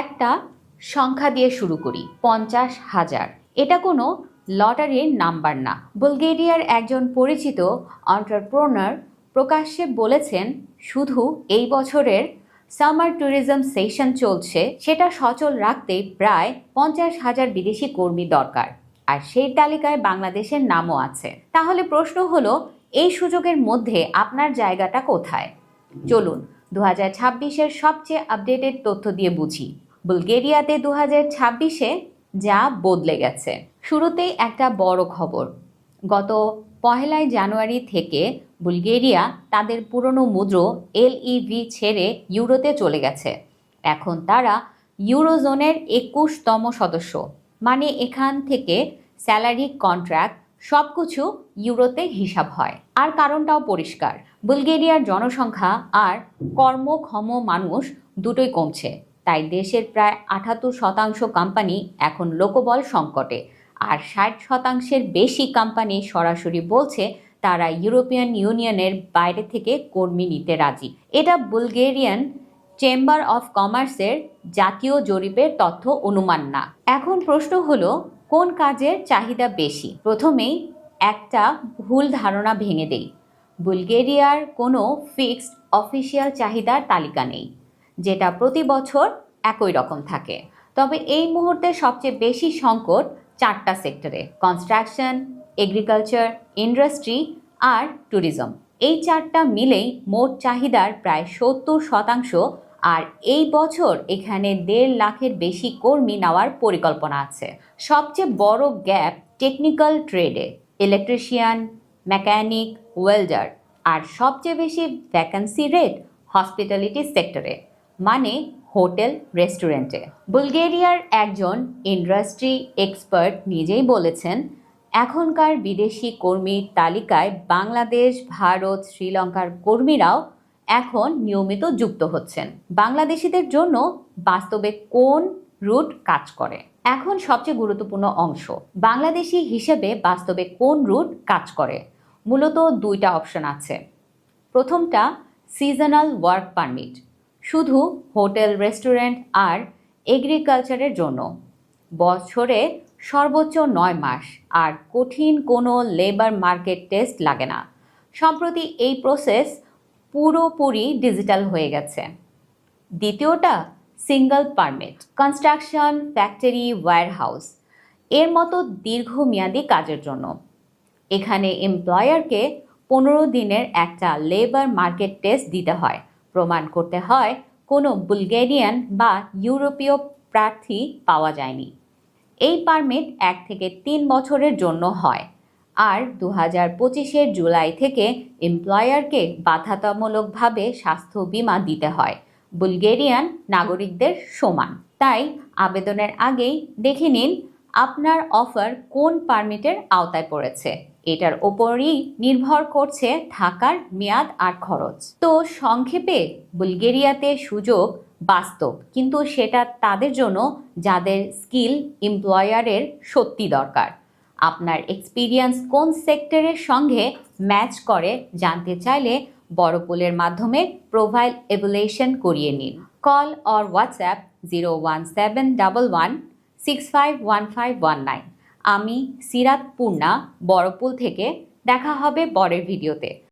একটা সংখ্যা দিয়ে শুরু করি, 50,000। এটা কোনো লটারির নাম্বার না। বুলগেরিয়ার একজন পরিচিত এন্টারপ্রেনার প্রকাশ্যে বলেছেন, শুধু এই বছরের সামার ট্যুরিজম সেশন চলছে, সেটা সচল রাখতে প্রায় 50,000 বিদেশি কর্মী দরকার। আর সেই তালিকায় বাংলাদেশের নামও আছে। তাহলে প্রশ্ন হলো, এই সুযোগের মধ্যে আপনার জায়গাটা কোথায়? চলুন 2026-এর সবচেয়ে আপডেটেড তথ্য দিয়ে বুঝি বুলগেরিয়াতে 2026-এ যা বদলে গেছে। শুরুতেই একটা বড় খবর, গত 1 জানুয়ারি থেকে বুলগেরিয়া তাদের পুরনো মুদ্রা LEV ছেড়ে ইউরোতে চলে গেছে। এখন তারা ইউরোজোনের 21তম সদস্য, মানে এখান থেকে স্যালারি, কন্ট্রাক্ট সবকিছু ইউরোতে হিসাব হয়। আর কারণটাও পরিষ্কার, বুলগেরিয়ার জনসংখ্যা আর কর্মক্ষম মানুষ দুটোই কমছে, তাই দেশের প্রায় 78% কোম্পানি এখন লোকবল সংকটে। আর 60%-এর বেশি কোম্পানি সরাসরি বলছে তারা ইউরোপিয়ান ইউনিয়নের বাইরে থেকে কর্মী নিতে রাজি। এটা বুলগেরিয়ান চেম্বার অফ কমার্সের জাতীয় জরিপের তথ্য, অনুমান না। এখন প্রশ্ন হলো, কোন কাজের চাহিদা বেশি? প্রথমেই একটা ভুল ধারণা ভেঙে দেই। বুলগেরিয়ার কোনো ফিক্সড অফিসিয়াল চাহিদার তালিকা নেই, যেটা প্রতি বছর একই রকম থাকে। তবে এই মুহূর্তে সবচেয়ে বেশি সংকট 4টা সেক্টরে: কনস্ট্রাকশন, এগ্রিকালচার, ইন্ডাস্ট্রি আর ট্যুরিজম। এই 4টা মিলেই মোট চাহিদার প্রায় 70%। আর এই বছর এখানে 1.5 লাখের বেশি কর্মী নেওয়ার পরিকল্পনা আছে। সবচেয়ে বড় গ্যাপ টেকনিক্যাল ট্রেডে, ইলেকট্রিশিয়ান, মেকানিক, ওয়েল্ডার। আর সবচেয়ে বেশি ভ্যাকেন্সি রেট হসপিটালিটি সেক্টরে, মানে হোটেল, রেস্টুরেন্টে। বুলগেরিয়ার একজন ইন্ডাস্ট্রি এক্সপার্ট নিজেই বলেছেন, এখনকার বিদেশি কর্মীর তালিকায় বাংলাদেশ, ভারত, শ্রীলঙ্কার কর্মীরাও এখন নিয়মিত যুক্ত হচ্ছেন। বাংলাদেশিদের জন্য বাস্তবে কোন রুট কাজ করে? এখন সবচেয়ে গুরুত্বপূর্ণ অংশ, বাংলাদেশি হিসেবে বাস্তবে কোন রুট কাজ করে? মূলত 2টা অপশন আছে। প্রথমটা সিজনাল ওয়ার্ক পারমিট, শুধু হোটেল, রেস্টুরেন্ট আর এগ্রিকালচারের জন্য। বছরে সর্বোচ্চ 9 মাস, আর কঠিন কোনো লেবার মার্কেট টেস্ট লাগে না। সম্প্রতি এই প্রসেস পুরোপুরি ডিজিটাল হয়ে গেছে। দ্বিতীয়টা single permit, construction, factory, warehouse এর মতো দীর্ঘমেয়াদী কাজের জন্য। এখানে এমপ্লয়ারকে 15 দিনের একটা লেবার মার্কেট টেস্ট দিতে হয়, প্রমাণ করতে হয় কোনো বুলগেরিয়ান বা ইউরোপীয় প্রার্থী পাওয়া যায়নি। এই পারমিট 1 থেকে 3 বছরের জন্য হয়। আর 2025-এর জুলাই থেকে এমপ্লয়ারকে বাধ্যতামূলকভাবে স্বাস্থ্য বীমা দিতে হয়, বুলগেরিয়ান নাগরিকদের সমান। তাই আবেদনের আগেই দেখে নিন আপনার অফার কোন পারমিটের আওতায় পড়েছে। এটার ওপরই নির্ভর করছে থাকার মেয়াদ আর খরচ। তো সংক্ষেপে, বুলগেরিয়াতে সুযোগ বাস্তব, কিন্তু সেটা তাদের জন্য যাদের স্কিল এমপ্লয়ারের সত্যি দরকার। আপনার এক্সপিরিয়েন্স কোন সেক্টরের সঙ্গে ম্যাচ করে জানতে চাইলে বড়পুলের মাধ্যমে প্রোফাইল এভ্যালুয়েশন করিয়ে নিন। Call or WhatsApp 01711651519। আমি সিরাত পূর্ণা, বড়পুল থেকে। দেখা হবে পরের ভিডিওতে।